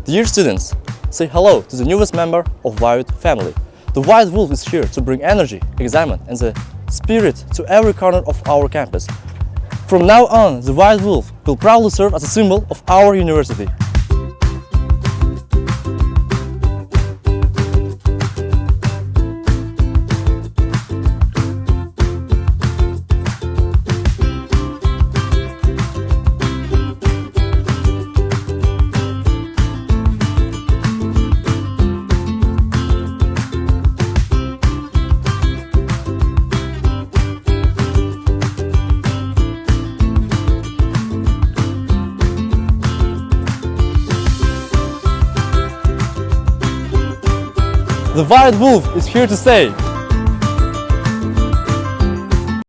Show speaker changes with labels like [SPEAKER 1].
[SPEAKER 1] Dear students, say hello to the newest member of WIUT family. The WIUT Wolf is here to bring energy, excitement and the spirit to every corner of our campus. From now on, the WIUT Wolf will proudly serve as a symbol of our university. The WIUT Wolf is here to stay.